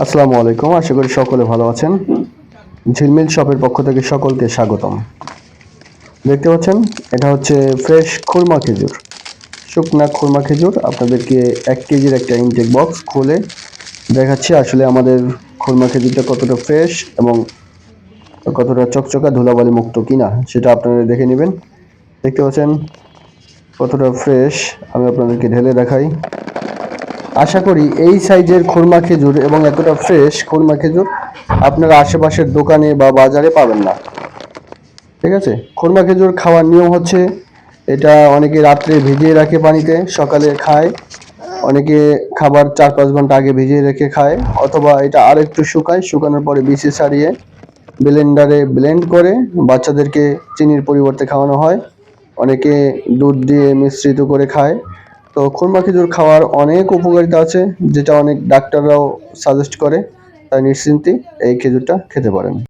আসসালামু আলাইকুম, আশা করি সকলে ভালো আছেন। ঝিলমিল শপের পক্ষ থেকে সকলকে স্বাগতম। দেখতে পাচ্ছেন এটা হচ্ছে ফ্রেশ খুরমা খেজুর, শুকনা খুরমা খেজুর। আপনাদেরকে 1 কেজির একটা ইনটেক বক্স খুলে দেখাচ্ছি আসলে আমাদের খুরমা খেজুরটা কতটা ফ্রেশ এবং কতটা চকচকা ধুলাবালি মুক্ত কিনা সেটা আপনারা দেখে নেবেন। দেখতে পাচ্ছেন কতটা ফ্রেশ, আমি আপনাদেরকে ঢেলে দেখাই। আশা করি এই সাইজের খুরমা খেজুর এবং এতটা ফ্রেশ খুরমা খেজুর আপনারা আশেপাশের দোকানে বা বাজারে পাবেন না। ঠিক আছে, খুরমা খেজুর খাওয়ার নিয়ম হচ্ছে এটা অনেকে রাত্রে ভিজিয়ে রাখে পানিতে, সকালে খায়। অনেকে খাবার 4-5 ঘন্টা আগে ভিজিয়ে রেখে খায়, অথবা এটা আর একটু শুকায়, শুকানোর পরে বিচি ছাড়িয়ে ব্লেন্ডারে ব্লেন্ড করে বাচ্চাদেরকে চিনির পরিবর্তে খাওয়ানো হয়। অনেকে দুধ দিয়ে মিশ্রিত করে খায়। তো খুরমা খেজুর খাওয়ার অনেক উপকারিতা আছে, যেটা অনেক ডাক্তাররাও সাজেস্ট করে। তাই নিশ্চিন্তে এই খেজুরটা খেতে পারেন।